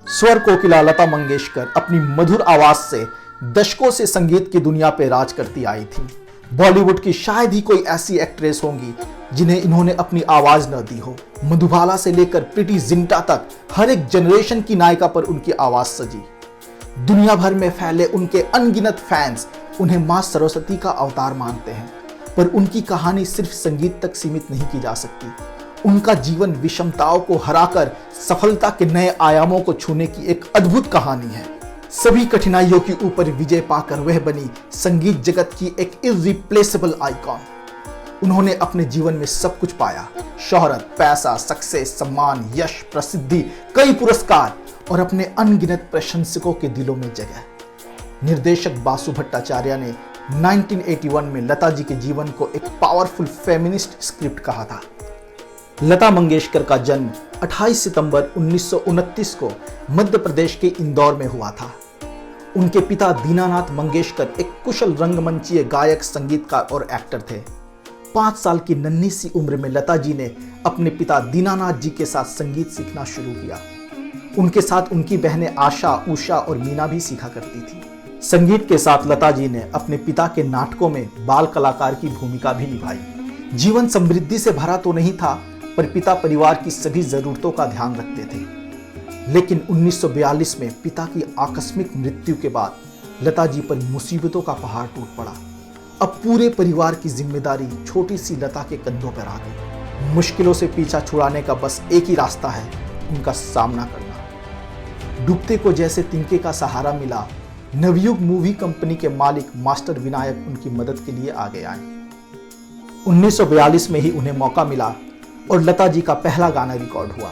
स्वर कोकिला लता मंगेशकर अपनी मधुर आवाज से दशकों से संगीत की दुनिया पे राज करती आई थी। बॉलीवुड की शायद ही कोई ऐसी एक्ट्रेस होंगी जिन्हें इन्होंने अपनी आवाज न दी हो। मधुबाला से लेकर प्रीति जिंटा तक हर एक जनरेशन की नायिका पर उनकी आवाज सजी। दुनिया भर में फैले उनके अनगिनत फैंस उन्हें मां सरस्वती का अवतार मानते हैं, पर उनकी कहानी सिर्फ संगीत तक सीमित नहीं की जा सकती। उनका जीवन विषमताओं को हराकर सफलता के नए आयामों को छूने की एक अद्भुत कहानी है। सभी कठिनाइयों के ऊपर विजय पाकर वह बनी संगीत जगत की एक इर्रिप्लेसेबल आइकॉन। उन्होंने अपने जीवन में सब कुछ पाया, शोहरत, पैसा, सक्सेस, सम्मान, यश, प्रसिद्धि, कई पुरस्कार और अपने अनगिनत प्रशंसकों के दिलों में जगह। निर्देशक बासु भट्टाचार्य ने 1981 में लता जी के जीवन को एक पावरफुल फेमिनिस्ट स्क्रिप्ट कहा था। लता मंगेशकर का जन्म 28 सितंबर 1929 को मध्य प्रदेश के इंदौर में हुआ था। उनके पिता दीनानाथ मंगेशकर एक कुशल रंगमंचीय गायक, संगीतकार और एक्टर थे। 5 साल की नन्ही सी उम्र में लता जी ने अपने पिता दीनानाथ जी के साथ संगीत सीखना शुरू किया। उनके साथ उनकी बहनें आशा, उषा और मीना भी सीखा करती थी। संगीत के साथ लता जी ने अपने पिता के नाटकों में बाल कलाकार की भूमिका भी निभाई। जीवन समृद्धि से भरा तो नहीं था, पर पिता परिवार की सभी जरूरतों का ध्यान रखते थे। लेकिन 1942 में पिता की आकस्मिक मृत्यु के बाद लता जी पर मुसीबतों का पहाड़ टूट पड़ा। अब पूरे परिवार की जिम्मेदारी छोटी सी लता के कंधों पर आ गई। मुश्किलों से पीछा छुड़ाने का बस एक ही रास्ता है, उनका सामना करना। डूबते को जैसे तिनके का सहारा मिला, नवयुग मूवी कंपनी के मालिक मास्टर विनायक उनकी मदद के लिए आगे आए। 1942 में ही उन्हें मौका मिला और लता जी का पहला गाना रिकॉर्ड हुआ।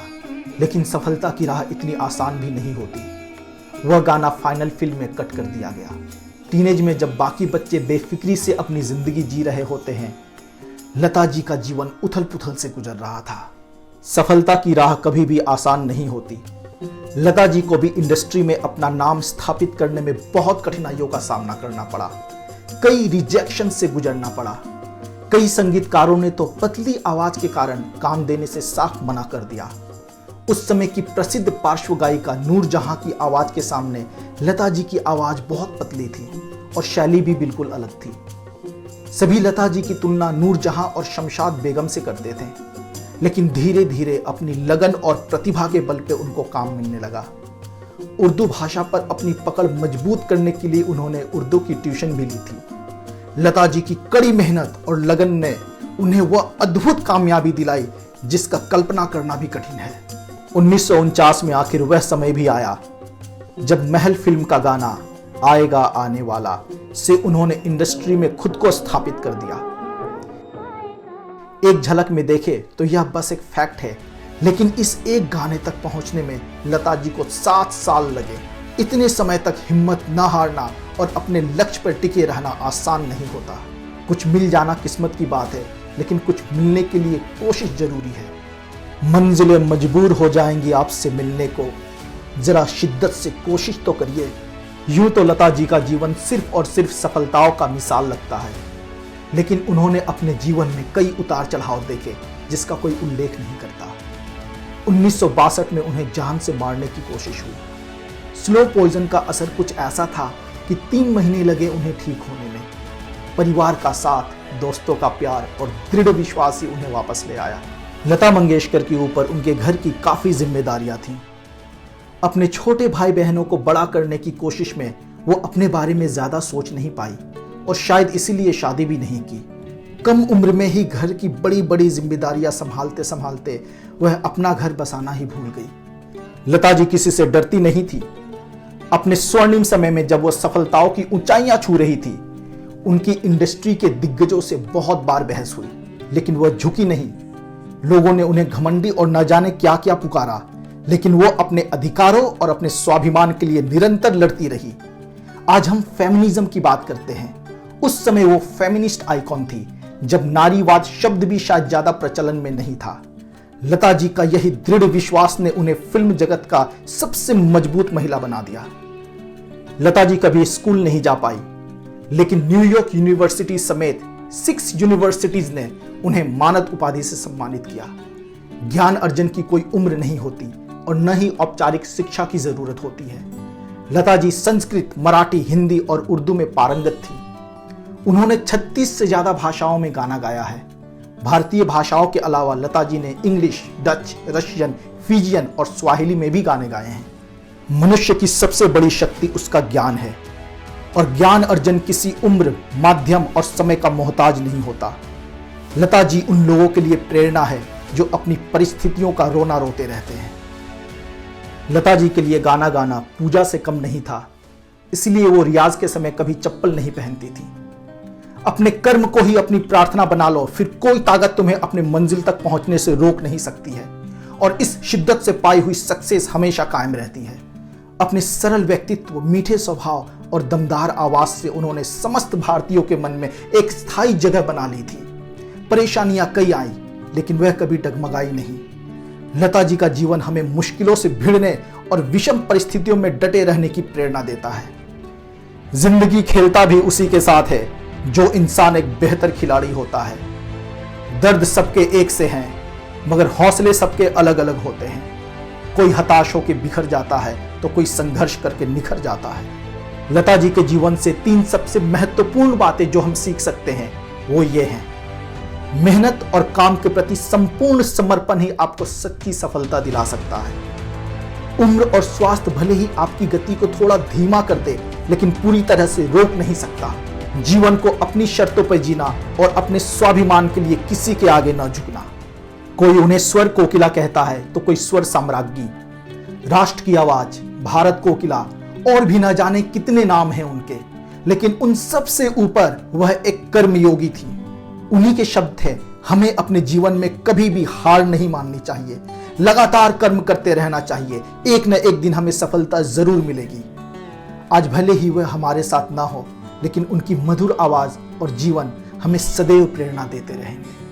लेकिन सफलता की राह इतनी आसान भी नहीं होती। वह गाना फाइनल फिल्म में कट कर दिया गया। टीनेज में जब बाकी बच्चे बेफिक्री से अपनी जिंदगी जी रहे होते हैं, लता जी का जीवन उथल पुथल से गुजर रहा था। सफलता की राह कभी भी आसान नहीं होती। लता जी को भी इंडस्ट्री में अपना नाम स्थापित करने में बहुत कठिनाइयों का सामना करना पड़ा। कई रिजेक्शन से गुजरना पड़ा। कई संगीतकारों ने तो पतली आवाज के कारण काम देने से साफ मना कर दिया। उस समय की प्रसिद्ध पार्श्व गायिका नूरजहां की आवाज के सामने लता जी की आवाज बहुत पतली थी और शैली भी बिल्कुल अलग थी। सभी लता जी की तुलना नूरजहां और शमशाद बेगम से करते थे, लेकिन धीरे धीरे अपनी लगन और प्रतिभा के बल पे उनको काम मिलने लगा। उर्दू भाषा पर अपनी पकड़ मजबूत करने के लिए उन्होंने उर्दू की ट्यूशन भी ली थी। लता जी की कड़ी मेहनत और लगन ने उन्हें वह अद्भुत कामयाबी दिलाई जिसका कल्पना करना भी कठिन है। 1949 में आखिर वह समय भी आया जब महल फिल्म का गाना आएगा आने वाला से उन्होंने इंडस्ट्री में खुद को स्थापित कर दिया। एक झलक में देखे तो यह बस एक फैक्ट है, लेकिन इस एक गाने तक पहुंचने में लता जी को 7 साल लगे। इतने समय तक हिम्मत न हारना और अपने लक्ष्य पर टिके रहना आसान नहीं होता। कुछ मिल जाना किस्मत की बात है, लेकिन कुछ मिलने के लिए कोशिश जरूरी है। मंजिलें मजबूर हो जाएंगी आपसे मिलने को, जरा शिद्दत से कोशिश तो करिए। यूं तो लता जी का जीवन सिर्फ और सिर्फ सफलताओं का मिसाल लगता है, लेकिन उन्होंने अपने जीवन में कई उतार चढ़ाव देखे जिसका कोई उल्लेख नहीं करता। 1962 में उन्हें जान से मारने की कोशिश हुई। स्लो पॉइजन का असर कुछ ऐसा था कि 3 महीने लगे उन्हें ठीक होने में। परिवार का साथ, दोस्तों का प्यार और दृढ़ विश्वास ही उन्हें वापस ले आया। लता मंगेशकर के ऊपर उनके घर की काफी जिम्मेदारियां थीं। अपने छोटे भाई बहनों को बड़ा करने की कोशिश में वो अपने बारे में ज्यादा सोच नहीं पाई और शायद इसीलिए शादी भी नहीं की। कम उम्र में ही घर की बड़ी बड़ी जिम्मेदारियां संभालते संभालते वह अपना घर बसाना ही भूल गई। लता जी किसी से डरती नहीं थी। अपने स्वर्णिम समय में जब वह सफलताओं की ऊंचाइयां छू रही थी, उनकी इंडस्ट्री के दिग्गजों से बहुत बार बहस हुई, लेकिन वह झुकी नहीं। लोगों ने उन्हें घमंडी और न जाने क्या क्या पुकारा, लेकिन वो अपने अधिकारों और अपने स्वाभिमान के लिए निरंतर लड़ती रही। आज हम फेमिनिज्म की बात करते हैं, उस समय वो फेमिनिस्ट आइकॉन थी जब नारीवाद शब्द भी शायद ज्यादा प्रचलन में नहीं था। लता जी का यही दृढ़ विश्वास ने उन्हें फिल्म जगत का सबसे मजबूत महिला बना दिया। लता जी कभी स्कूल नहीं जा पाई, लेकिन न्यूयॉर्क यूनिवर्सिटी समेत 6 यूनिवर्सिटीज ने उन्हें मानद उपाधि से सम्मानित किया। ज्ञान अर्जन की कोई उम्र नहीं होती, और न ही औपचारिक शिक्षा की जरूरत होती है। लता जी संस्कृत, मराठी, हिंदी और उर्दू में पारंगत थी। उन्होंने 36 से ज्यादा भाषाओं में गाना गाया है। भारतीय भाषाओं के अलावा लता जी ने इंग्लिश, डच, रशियन, फिजियन और स्वाहिली में भी गाने गाए हैं। मनुष्य की सबसे बड़ी शक्ति उसका ज्ञान है और ज्ञान अर्जन किसी उम्र, माध्यम और समय का मोहताज नहीं होता। लता जी उन लोगों के लिए प्रेरणा है जो अपनी परिस्थितियों का रोना रोते रहते हैं। लता जी के लिए गाना गाना पूजा से कम नहीं था, इसलिए वो रियाज के समय कभी चप्पल नहीं पहनती थी। अपने कर्म को ही अपनी प्रार्थना बना लो, फिर कोई ताकत तुम्हें अपने मंजिल तक पहुंचने से रोक नहीं सकती है। और इस शिद्दत से पाई हुई सक्सेस हमेशा कायम रहती है। अपने सरल व्यक्तित्व, मीठे स्वभाव और दमदार आवाज से उन्होंने समस्त भारतीयों के मन में एक स्थायी जगह बना ली थी। परेशानियां कई आई, लेकिन वह कभी डगमगाई नहीं। लता जी का जीवन हमें मुश्किलों से भिड़ने और विषम परिस्थितियों में डटे रहने की प्रेरणा देता है। जिंदगी खेलता भी उसी के साथ है जो इंसान एक बेहतर खिलाड़ी होता है। दर्द सबके एक से हैं, मगर हौसले सबके अलग अलग होते हैं। कोई हताश होकर बिखर जाता है तो कोई संघर्ष करके निखर जाता है। लता जी के जीवन से 3 सबसे महत्वपूर्ण बातें जो हम सीख सकते हैं वो ये हैं। मेहनत और काम के प्रति संपूर्ण समर्पण ही आपको सच्ची सफलता दिला सकता है। उम्र और स्वास्थ्य भले ही आपकी गति को थोड़ा धीमा कर दे, लेकिन पूरी तरह से रोक नहीं सकता। जीवन को अपनी शर्तों पर जीना और अपने स्वाभिमान के लिए किसी के आगे न झुकना। कोई उन्हें स्वर कोकिला कहता है तो कोई स्वर साम्राज्ञी, राष्ट्र की आवाज, भारत कोकिला और भी न जाने कितने नाम हैं उनके, लेकिन उन सब से ऊपर वह एक कर्मयोगी थी। उन्हीं के शब्द थे, हमें अपने जीवन में कभी भी हार नहीं माननी चाहिए, लगातार कर्म करते रहना चाहिए, एक न एक दिन हमें सफलता जरूर मिलेगी। आज भले ही वह हमारे साथ ना हो, लेकिन उनकी मधुर आवाज और जीवन हमें सदैव प्रेरणा देते रहेंगे।